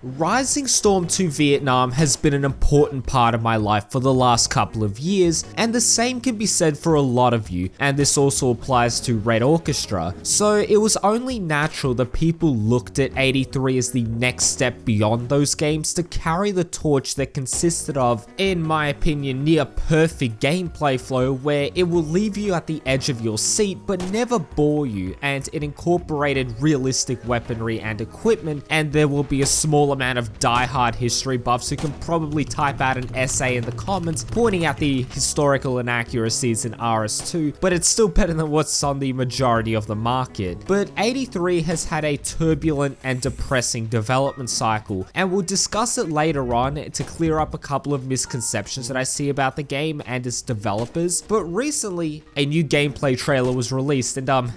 Rising Storm 2 Vietnam has been an important part of my life for the last couple of years, and the same can be said for a lot of you, and this also applies to Red Orchestra. So it was only natural that people looked at 83 as the next step beyond those games to carry the torch that consisted of, in my opinion, near perfect gameplay flow where it will leave you at the edge of your seat but never bore you, and it incorporated realistic weaponry and equipment, and there will be a small amount of die-hard history buffs who can probably type out an essay in the comments pointing out the historical inaccuracies in RS2, but it's still better than what's on the majority of the market. But 83 has had a turbulent and depressing development cycle, and we'll discuss it later on to clear up a couple of misconceptions that I see about the game and its developers. But recently, a new gameplay trailer was released, and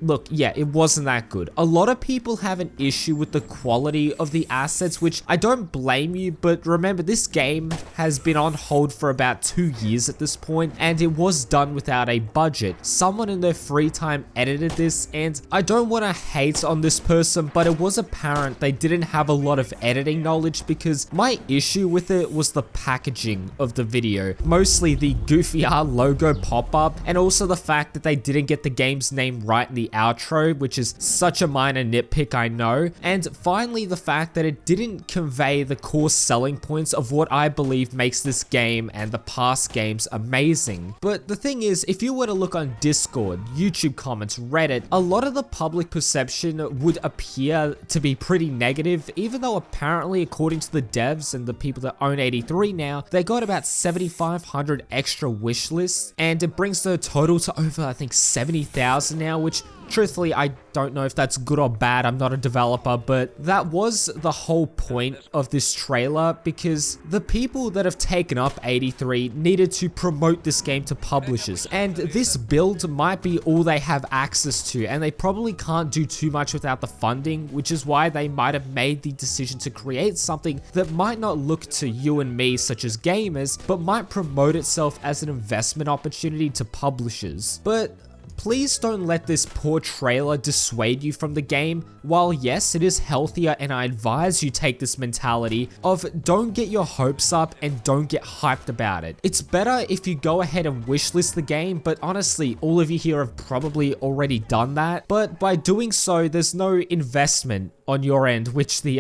look, yeah, it wasn't that good. A lot of people have an issue with the quality of the assets, which I don't blame you, but remember, this game has been on hold for about 2 years at this point, and it was done without a budget. Someone in their free time edited this, and I don't want to hate on this person, but it was apparent they didn't have a lot of editing knowledge, because my issue with it was the packaging of the video. Mostly the Goofy R logo pop-up, and also the fact that they didn't get the game's name right in the outro, which is such a minor nitpick, I know. And finally, the fact that it didn't convey the core selling points of what I believe makes this game and the past games amazing. But the thing is, if you were to look on Discord, YouTube comments, Reddit, a lot of the public perception would appear to be pretty negative, even though apparently, according to the devs and the people that own 83 now, they got about 7,500 extra wish lists, and it brings the total to over, I think, 70,000 now, which truthfully, I don't know if that's good or bad. I'm not a developer, but that was the whole point of this trailer, because the people that have taken up 83 needed to promote this game to publishers, and this build might be all they have access to, and they probably can't do too much without the funding, which is why they might have made the decision to create something that might not look to you and me, such as gamers, but might promote itself as an investment opportunity to publishers. But please don't let this poor trailer dissuade you from the game. While yes, it is healthier, and I advise you take this mentality of don't get your hopes up and don't get hyped about it. It's better if you go ahead and wishlist the game, but honestly, all of you here have probably already done that. But by doing so, there's no investment on your end, which the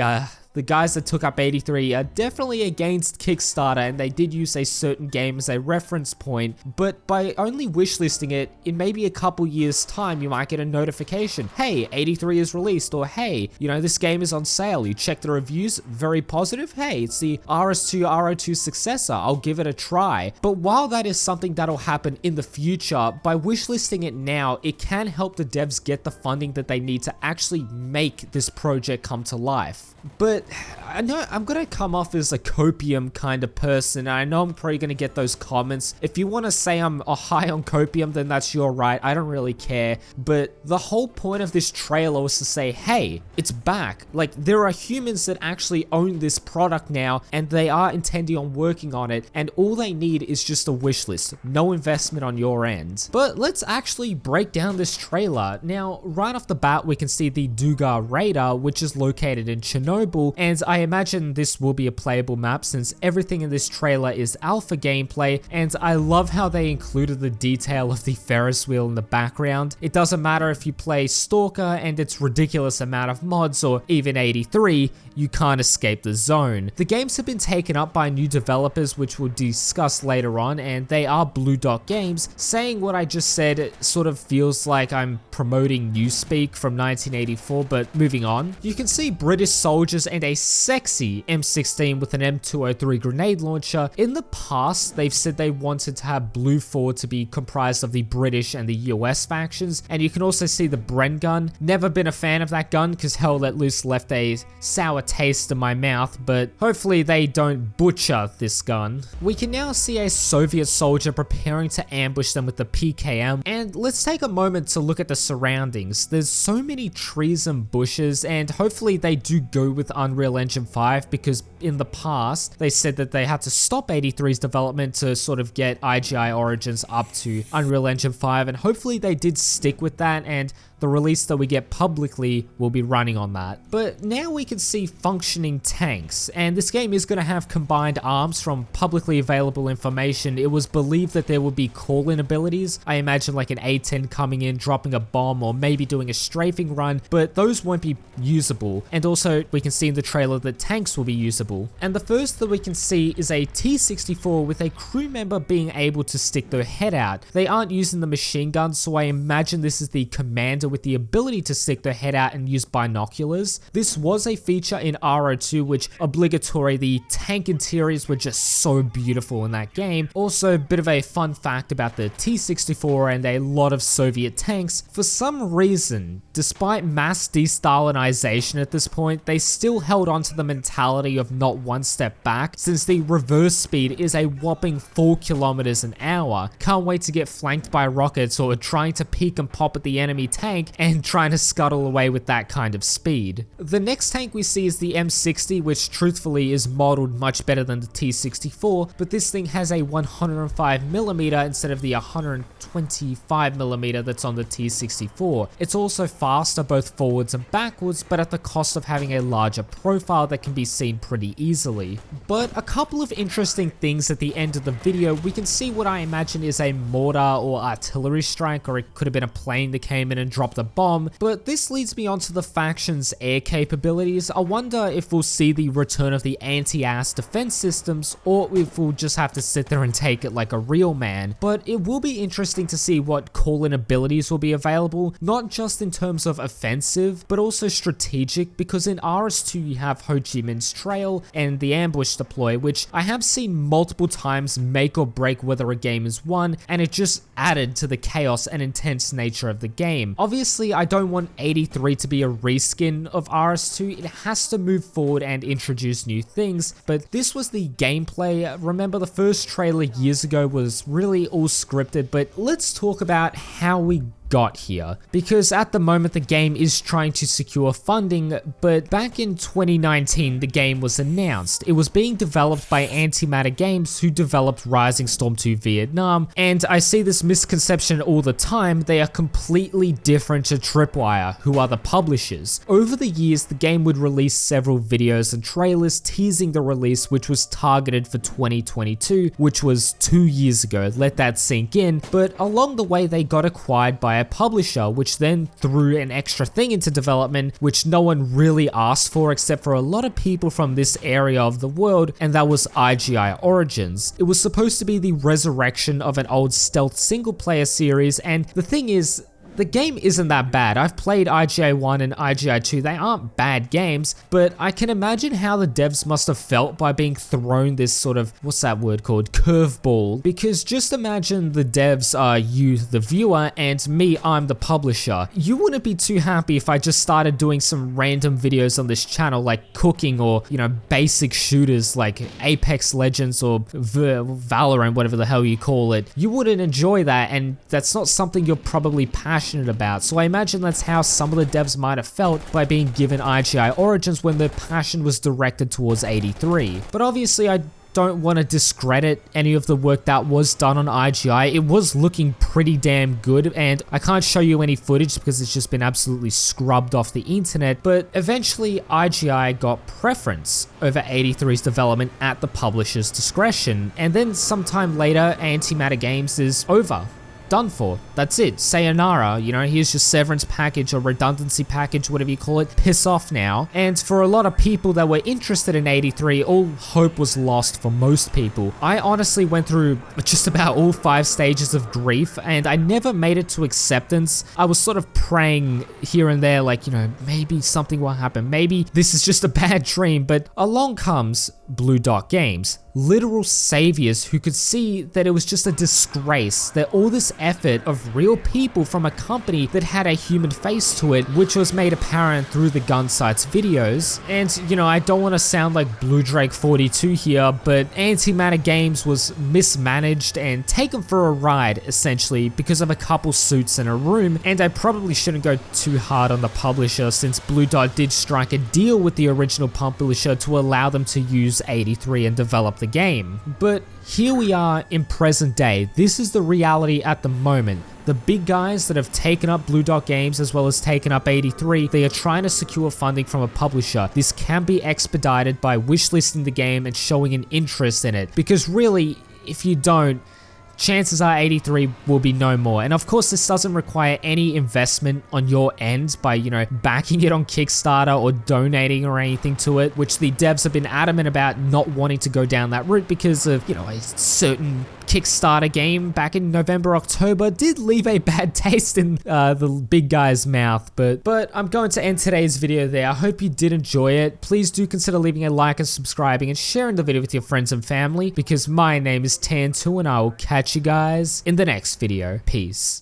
guys that took up 83 are definitely against Kickstarter, and they did use a certain game as a reference point, but by only wishlisting it, in maybe a couple years time, you might get a notification, hey, 83 is released, or hey, you know, this game is on sale. You check the reviews, very positive, hey, it's the RS2 RO2 successor, I'll give it a try. But while that is something that'll happen in the future, by wishlisting it now, it can help the devs get the funding that they need to actually make this project come to life. But I know I'm gonna come off as a copium kind of person, and I know I'm probably gonna get those comments. If you want to say I'm high on copium, then that's your right, I don't really care. But the whole point of this trailer was to say, hey, it's back. Like, there are humans that actually own this product now, and they are intending on working on it, and all they need is just a wish list, no investment on your end. But let's actually break down this trailer. Now, right off the bat, we can see the Dugar Radar, which is located in Chernobyl, and I imagine this will be a playable map since everything in this trailer is alpha gameplay, and I love how they included the detail of the Ferris wheel in the background. It doesn't matter if you play Stalker and its ridiculous amount of mods, or even 83, you can't escape the zone. The games have been taken up by new developers, which we'll discuss later on, and they are Blue Dot Games. Saying what I just said sort of feels like I'm promoting Newspeak from 1984, but moving on. You can see British soldiers and a sexy M16 with an M203 grenade launcher. In the past, they've said they wanted to have Blue 4 to be comprised of the British and the US factions, and you can also see the Bren gun. Never been a fan of that gun, because Hell Let Loose left a sour taste in my mouth, but hopefully they don't butcher this gun. We can now see a Soviet soldier preparing to ambush them with the PKM, and let's take a moment to look at the surroundings. There's so many trees and bushes, and hopefully they do go with Unreal Engine 5, because in the past they said that they had to stop 83's development to sort of get IGI Origins up to Unreal Engine 5, and hopefully they did stick with that. And the release that we get publicly will be running on that. But now we can see functioning tanks, and this game is going to have combined arms. From publicly available information, it was believed that there would be call-in abilities. I imagine like an A10 coming in, dropping a bomb, or maybe doing a strafing run, but those won't be usable. And also we can see in the trailer that tanks will be usable. And the first that we can see is a T-64 with a crew member being able to stick their head out. They aren't using the machine gun, so I imagine this is the commander with the ability to stick their head out and use binoculars. This was a feature in RO2, which obligatory, the tank interiors were just so beautiful in that game. Also, a bit of a fun fact about the T-64 and a lot of Soviet tanks, for some reason, despite mass de-Stalinization at this point, they still held on to the mentality of not one step back, since the reverse speed is a whopping 4 kilometers an hour. Can't wait to get flanked by rockets or trying to peek and pop at the enemy tank and trying to scuttle away with that kind of speed. The next tank we see is the M60, which truthfully is modeled much better than the T-64, but this thing has a 105mm instead of the 125mm that's on the T-64. It's also faster both forwards and backwards, but at the cost of having a larger profile that can be seen pretty easily. But a couple of interesting things at the end of the video. We can see what I imagine is a mortar or artillery strike, or it could have been a plane that came in and dropped a bomb, but this leads me on to the faction's air capabilities. I wonder if we'll see the return of the anti-ass defense systems, or if we'll just have to sit there and take it like a real man. But it will be interesting to see what call-in abilities will be available, not just in terms of offensive, but also strategic, because in RS2 you have Ho Chi Minh's Trail and the ambush deploy, which I have seen multiple times make or break whether a game is won, and it just added to the chaos and intense nature of the game. Obviously, I don't want 83 to be a reskin of RS2, it has to move forward and introduce new things, but this was the gameplay. Remember, the first trailer years ago was really all scripted, but let's talk about how we got here, because at the moment the game is trying to secure funding, but back in 2019 the game was announced. It was being developed by Antimatter Games, who developed Rising Storm 2 Vietnam, and I see this misconception all the time. They are completely different to Tripwire, who are the publishers. Over the years the game would release several videos and trailers teasing the release, which was targeted for 2022, which was 2 years ago. Let that sink in. But along the way they got acquired by a publisher, which then threw an extra thing into development, which no one really asked for except for a lot of people from this area of the world, and that was IGI Origins. It was supposed to be the resurrection of an old stealth single player series, and the thing is, the game isn't that bad. I've played IGI 1 and IGI 2, they aren't bad games, but I can imagine how the devs must have felt by being thrown this sort of, what's that word called, curveball, because just imagine the devs are you, the viewer, and me, I'm the publisher. You wouldn't be too happy if I just started doing some random videos on this channel, like cooking or, you know, basic shooters like Apex Legends or Valorant, whatever the hell you call it. You wouldn't enjoy that, and that's not something you're probably passionate about. So I imagine that's how some of the devs might have felt by being given IGI Origins when their passion was directed towards 83. But obviously I don't want to discredit any of the work that was done on IGI. It was looking pretty damn good, and I can't show you any footage because it's just been absolutely scrubbed off the internet, but eventually IGI got preference over 83's development at the publisher's discretion, and then sometime later Antimatter Games is over. Done for. That's it. Sayonara. You know, here's your severance package or redundancy package, whatever you call it. Piss off now. And for a lot of people that were interested in 83, all hope was lost for most people. I honestly went through just about all 5 stages of grief, and I never made it to acceptance. I was sort of praying here and there, like, you know, maybe something will happen. Maybe this is just a bad dream, but along comes Blue Dot Games. Literal saviors who could see that it was just a disgrace, that all this effort of real people from a company that had a human face to it, which was made apparent through the Gunsight's videos. And, you know, I don't want to sound like Blue Drake 42 here, but Antimatter Games was mismanaged and taken for a ride, essentially, because of a couple suits in a room. And I probably shouldn't go too hard on the publisher, since Blue Dot did strike a deal with the original publisher to allow them to use 83 and develop the game. But here we are in present day. This is the reality at the moment. The The big guys that have taken up Blue Dot Games as well as taken up 83, they are trying to secure funding from a publisher. This can be expedited by wishlisting the game and showing an interest in it, because really, if you don't, chances are 83 will be no more. And of course, this doesn't require any investment on your end by, backing it on Kickstarter or donating or anything to it, which the devs have been adamant about not wanting to go down that route because of, a certain Kickstarter game back in November, October did leave a bad taste in the big guy's mouth. But I'm going to end today's video there. I hope you did enjoy it. Please do consider leaving a like and subscribing and sharing the video with your friends and family, because my name is Tan2 and I will catch you guys in the next video. Peace.